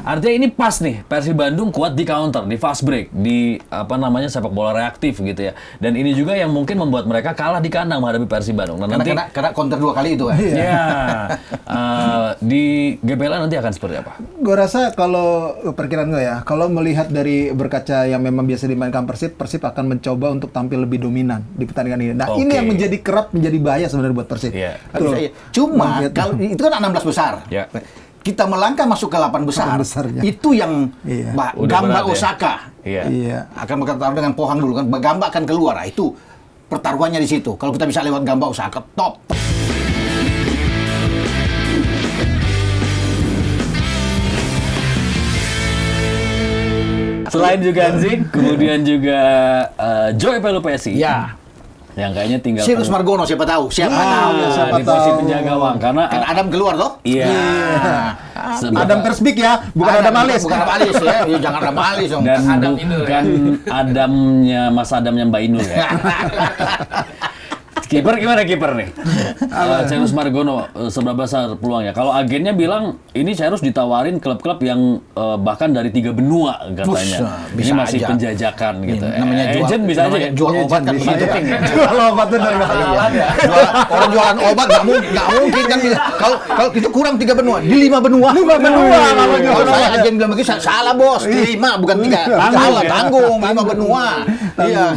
Artinya ini pas nih, Persib Bandung kuat di counter, di fast break, di sepak bola reaktif gitu ya. Dan ini juga yang mungkin membuat mereka kalah di kandang menghadapi Persib Bandung. Nah, karena counter 2 kali itu kan. Iya. Di GBLA nanti akan seperti apa? Gue rasa kalau perkiraan gue ya, kalau melihat dari berkaca yang memang biasa dimainkan Persib akan mencoba untuk tampil lebih dominan di pertandingan ini. Nah, ini yang menjadi bahaya sebenarnya buat Persib. Cuma kalau itu kan 16 besar. Kita melangkah masuk ke 8 besar. Itu yang Gamba Osaka. Akan bertarung dengan Pohang dulu kan. Gamba akan keluar. Nah, itu pertaruhannya di situ. Kalau kita bisa lewat Gamba Osaka, top. Selain juga Anzing, kemudian juga Joy Pelupesi. Yang kayaknya tinggal Sirus Margono siapa tahu di posisi penjaga gawang karena kan Adam keluar toh? Adam Persbik ya, bukan Adam Alis. Bukan Adam Alis ya. Jangan Adam Alis dong. Dan bukan Adamnya Mas Adamnya Mbak Inul ya. Kiper gimana kiper nih? Sirus Margono seberapa besar peluangnya? Kalau agennya bilang ini Sirus ditawarin klub-klub yang bahkan dari 3 benua katanya. Ini masih aja penjajakan gitu. Namanya agent bisa aja ya? Jual obat kan bisa. Jual obat benar ya. Orang jualan obat nggak mungkin kan. Kalau itu kurang 3 benua, di 5 benua. 5 benua kalau jual saya agen bilang begitu salah bos. 5 bukan 3. Salah tanggung 5 benua. Iya.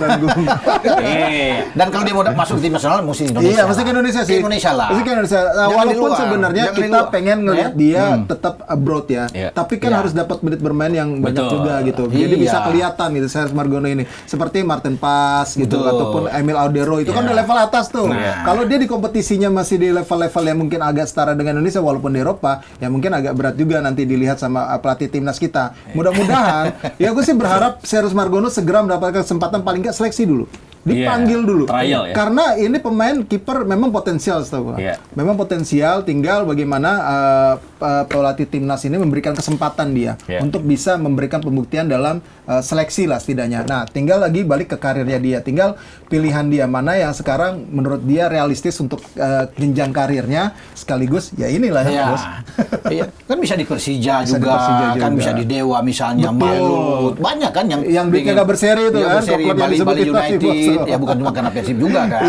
Dan kalau dia mau masuk tim nasional mesti Indonesia. Iya, mesti ke Indonesia sih. Indonesia lah. Mesti ke Indonesia. Walaupun sebenarnya kita pengen ngelihat dia tetap abroad ya. Tapi kan harus dapat menit bermain yang banyak juga gitu. Jadi bisa kelihatan gitu Sirus Margono ini. Seperti Martin Pass gitu ataupun Emil Audero itu kan udah level atas tuh. Kalau dia di kompetisinya masih di level-level yang mungkin agak setara dengan Indonesia walaupun di Eropa, ya mungkin agak berat juga nanti dilihat sama pelatih timnas kita. Mudah-mudahan ya gue sih berharap Sirus Margono segera mendapatkan kesempatan paling nggak seleksi dulu. Dipanggil dulu. Trial, ya? Karena ini pemain kiper memang potensial setahu gua. Memang potensial, tinggal bagaimana pelatih timnas ini memberikan kesempatan dia untuk bisa memberikan pembuktian dalam seleksi lah setidaknya. Nah, tinggal lagi balik ke karirnya dia. Tinggal pilihan dia mana yang sekarang menurut dia realistis untuk jenjang karirnya sekaligus ya inilah ya, Bos. Iya. Kan bisa di Persija juga, kan bisa di Dewa misalnya, Malut. Banyak kan yang duitnya nggak berseri itu kan. Bali United. Ya bukan cuma karena Persib juga kan.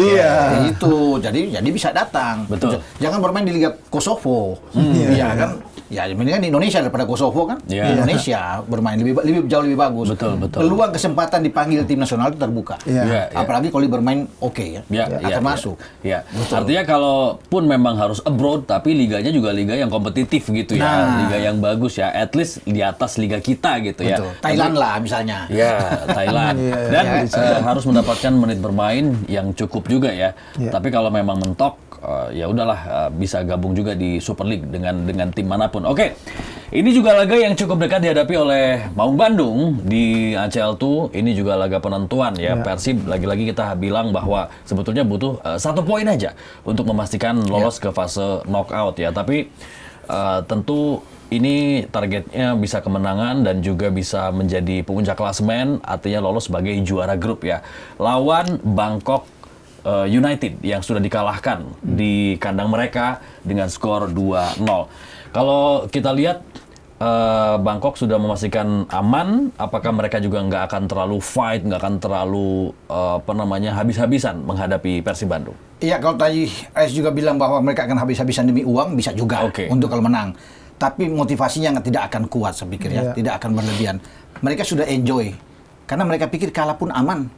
Itu. Jadi bisa datang. Betul. Jangan bermain di Liga Kosovo. Iya kan. Ya, mendingan di Indonesia daripada Kosovo kan. Di Indonesia bermain jauh lebih bagus. Betul. Peluang kesempatan dipanggil tim nasional itu terbuka. Apalagi kalau bermain akan masuk. Artinya kalaupun memang harus abroad, tapi liganya juga liga yang kompetitif gitu ya. Liga yang bagus ya. At least di atas liga kita gitu ya. Thailand lah misalnya. Ya, Thailand. Dan harus mendapatkan menit bermain yang cukup juga ya. Tapi kalau memang mentok, ya udahlah bisa gabung juga di Super League dengan tim manapun. Oke, ini juga laga yang cukup dekat dihadapi oleh Maung Bandung di ACL2. Ini juga laga penentuan ya. Persib lagi-lagi kita bilang bahwa sebetulnya butuh 1 poin aja untuk memastikan lolos ke fase knockout ya. Tapi tentu ini targetnya bisa kemenangan dan juga bisa menjadi puncak klasemen, artinya lolos sebagai juara grup ya. Lawan Bangkok United yang sudah dikalahkan di kandang mereka dengan skor 2-0. Kalau kita lihat Bangkok sudah memastikan aman, apakah mereka juga nggak akan terlalu fight, nggak akan terlalu habis-habisan menghadapi Persib Bandung? Iya, kalau tadi Ais juga bilang bahwa mereka akan habis-habisan demi uang, bisa juga untuk kalau menang. Tapi motivasinya tidak akan kuat, saya pikir ya, tidak akan berlebihan. Mereka sudah enjoy, karena mereka pikir kalah pun aman.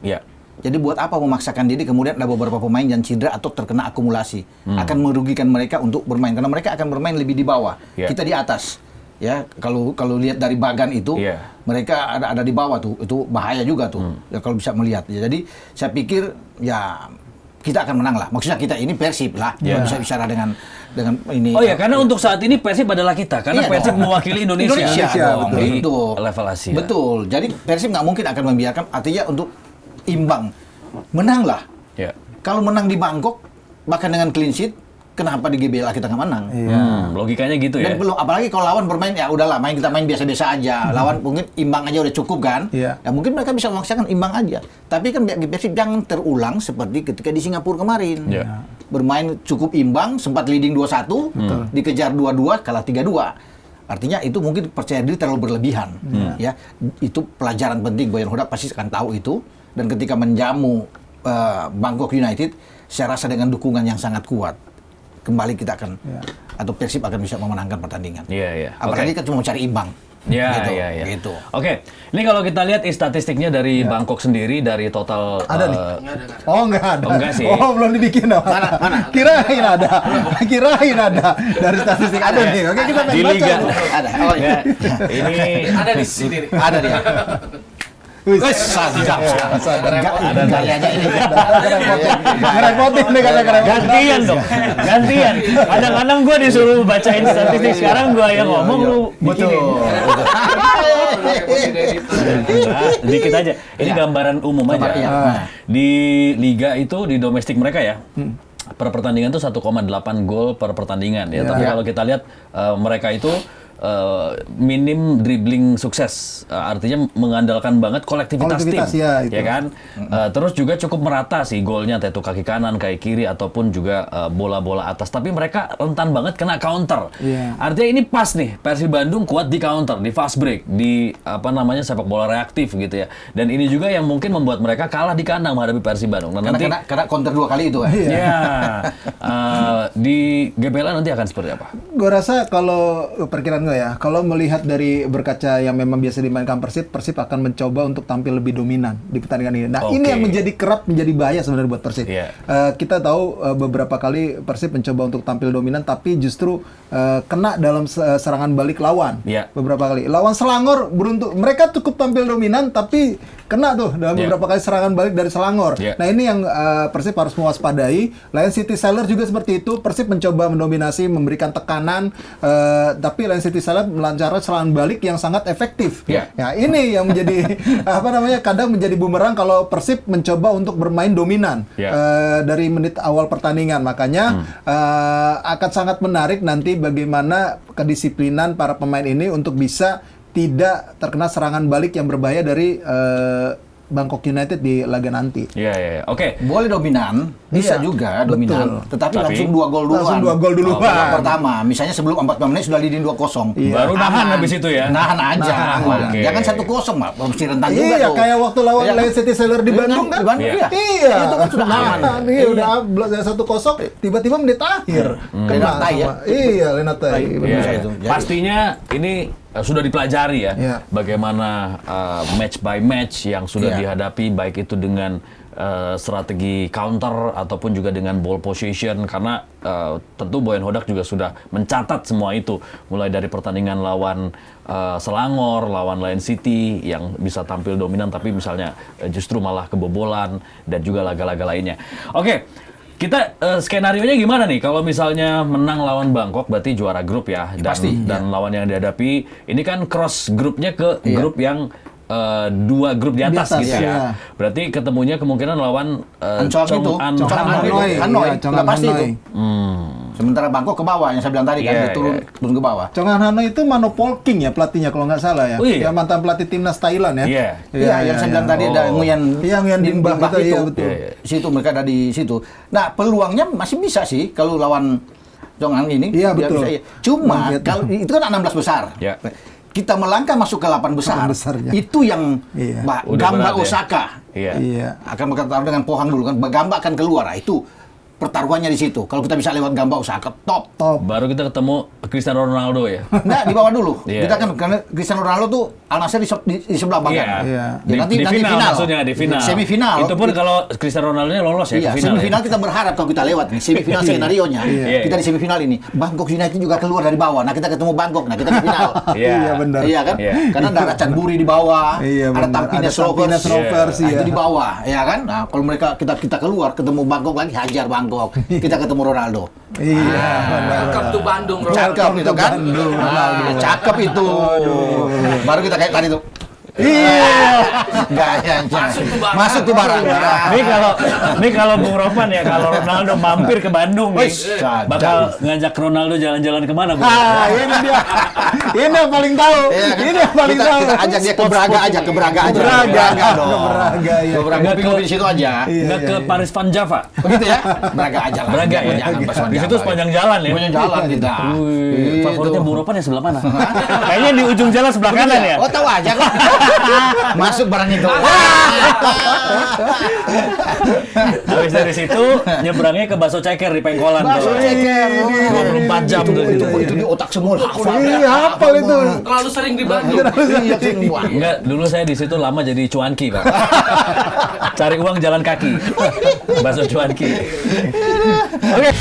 Jadi buat apa memaksakan diri, kemudian ada beberapa pemain yang cedera atau terkena akumulasi. Akan merugikan mereka untuk bermain, karena mereka akan bermain lebih di bawah. Kita di atas. Ya, kalau lihat dari Bagan itu, mereka ada di bawah tuh. Itu bahaya juga tuh. Ya, kalau bisa melihat. Ya, jadi saya pikir ya kita akan menang lah. Maksudnya kita ini Persib lah. Bisa bicara dengan ini. Oh ya, karena untuk saat ini Persib adalah kita. Karena Persib mewakili Indonesia dong, di betul. level Asia. Betul. Jadi Persib nggak mungkin akan membiarkan, artinya untuk imbang. Menanglah. Kalau menang di Bangkok, bahkan dengan clean sheet, kenapa di GBLA kita nggak menang? Logikanya gitu ya. Dan belum, apalagi kalau lawan bermain, ya udahlah, kita main biasa-biasa aja. Lawan mungkin imbang aja udah cukup kan? Ya mungkin mereka bisa memaksakan imbang aja. Tapi kan Persib jangan terulang seperti ketika di Singapura kemarin. Bermain cukup imbang, sempat leading 2-1, dikejar 2-2, kalah 3-2. Artinya itu mungkin percaya diri terlalu berlebihan. Ya, itu pelajaran penting. Boyan Hodak pasti akan tahu itu. Dan ketika menjamu Bangkok United, saya rasa dengan dukungan yang sangat kuat, kembali kita akan atau Persib akan bisa memenangkan pertandingan. Apalagi kan cuma cari imbang. Gitu. Oke. Ini kalau kita lihat statistiknya dari Bangkok sendiri dari total ada nih. Oh, enggak ada. Oh, enggak sih. Oh, belum dibikin. Mana? Kirain ada. Dari statistik ada nih. Oke, kita di Liga. Ada. Oh iya. Ini ada di sini. Ada dia. Ada gayanya ini. Ngerepotin nih kata-kata. Gantian dong. Gantian. Kadang-kadang gue disuruh bacain statistik, sekarang gue yang ngomong lu bikinin. Dikit aja. Ini gambaran umum aja. Di Liga itu, di domestik mereka ya, per pertandingan itu 1,8 gol per pertandingan ya. Tapi kalau kita lihat mereka itu minim dribbling sukses, artinya mengandalkan banget kolektivitas tim, ya kan? Terus juga cukup merata sih golnya, entah itu kaki kanan, kaki kiri ataupun juga bola-bola atas. Tapi mereka rentan banget kena counter. Artinya ini pas nih, Persib Bandung kuat di counter, di fast break, di sepak bola reaktif gitu ya. Dan ini juga yang mungkin membuat mereka kalah di kandang menghadapi Persib Bandung. Nah, karena counter 2 kali itu. Di GBLA nanti akan seperti apa? Gue rasa kalau perkiraan gue ya, kalau melihat dari berkaca yang memang biasa dimainkan Persib akan mencoba untuk tampil lebih dominan di pertandingan ini. Nah, ini yang menjadi bahaya sebenarnya buat Persib. Kita tahu beberapa kali Persib mencoba untuk tampil dominan, tapi justru kena dalam serangan balik lawan. Beberapa kali. Lawan Selangor beruntung, mereka cukup tampil dominan, tapi kena tuh dalam beberapa kali serangan balik dari Selangor. Nah, ini yang Persib harus mewaspadai. Lion City Sailor juga seperti itu. Persib mencoba mendominasi, memberikan tekanan, tapi Lion City Sailor melancarkan serangan balik yang sangat efektif. Ya, ini yang menjadi kadang menjadi bumerang kalau Persib mencoba untuk bermain dominan dari menit awal pertandingan. Makanya akan sangat menarik nanti bagaimana kedisiplinan para pemain ini untuk bisa tidak terkena serangan balik yang berbahaya dari Bangkok United di laga nanti. Oke. Boleh dominan, bisa juga dominan, tetapi langsung 2 gol duluan. Langsung 2 gol duluan. Babak pertama, misalnya sebelum 45 menit sudah leading 2-0. Baru nahan habis itu ya. Nahan aja. Jangan 1-0, Pak. Mesti rentan juga tuh. Kayak waktu lawan Lion City Sailor di Bandung kan. Itu kan sudah aman. Udah 1-0, tiba-tiba menit akhir. Lenatai ya. Lenatai. Pastinya ini sudah dipelajari ya, bagaimana match by match yang sudah dihadapi, baik itu dengan strategi counter ataupun juga dengan ball possession, karena tentu Boyan Hodak juga sudah mencatat semua itu, mulai dari pertandingan lawan Selangor, lawan Lion City yang bisa tampil dominan tapi misalnya justru malah kebobolan, dan juga laga-laga lainnya. Oke. Kita skenarionya gimana nih? Kalau misalnya menang lawan Bangkok berarti juara grup ya, dan lawan yang dihadapi ini kan cross grupnya ke grup yang 2 grup di atas gitu ya. Berarti ketemunya kemungkinan lawan Hanoi. Pasti itu. Sementara Bangkok ke bawah, yang saya bilang tadi kan, turun ke bawah. Chongan Hanoi itu Manopol King ya pelatihnya kalau nggak salah ya. Yang mantan pelatih timnas Thailand ya. Yang saya bilang tadi ada Nguyen Dimbah itu. Situ mereka ada di situ. Nah, peluangnya masih bisa sih kalau lawan Chongan ini. Iya, betul. Cuma kalau itu kan 16 besar. Kita melangkah masuk ke 8 besar. Itu yang Gamba Osaka akan bertarung dengan Pohang dulu kan. Gamba akan keluar. Itu pertaruhannya di situ. Kalau kita bisa lewat Gamba Osaka, top. Baru kita ketemu Cristiano Ronaldo ya. Nah, di bawah dulu. Kita kan karena Cristiano Ronaldo tuh Al Nassr di sebelah kan. Nanti final maksudnya, di final. Semifinal. Itu pun kalau Cristiano Ronaldo lolos ya ke final. Semifinal kita berharap kalau kita lewat nih. Semifinal skenarionya. Kita di semifinal ini. Bangkok United juga keluar dari bawah. Nah, kita ketemu Bangkok. Nah, kita ke final. Iya, benar. Iya kan? Karena ada Canburi di bawah. Ada Tampines Rovers itu di bawah, ya kan? Nah, kalau kita keluar ketemu Bangkok lagi, hajar Bangkok. Kita ketemu Ronaldo. Cakep tuh Bandung. Cakep itu kan? Cakep itu. Baru kita kayak tadi tuh. Gayanya. Masuk tuh barang. Ini kalau Bung Ropan ya, kalau Ronaldo mampir ke Bandung nih, bakal ngajak Ronaldo jalan-jalan kemana, Bung? Ini dia. Ini yang paling tahu. Ini yang paling tahu. Kita ajak dia ke Braga aja. Ke Braga dong. Ke Braga ngopi di situ aja. Nggak ke Paris Van Java. Begitu ya? Braga aja lah. Braga ya. Di situ sepanjang jalan ya. Sepanjang jalan kita. Favoritnya Bung Ropan ya sebelah mana? Kayaknya di ujung jalan sebelah kanan ya. Oh, tahu aja kok. Masuk barang itu. Habis dari situ nyebrangnya ke Bakso Ceker di Pengkolan. Bakso Ceker. 24 jam itu di otak semua. Iya, hafal itu. Terlalu sering di Bandung. Enggak, dulu saya di situ lama jadi cuanki, Pak. Cari uang jalan kaki. Bakso cuanki. Oke.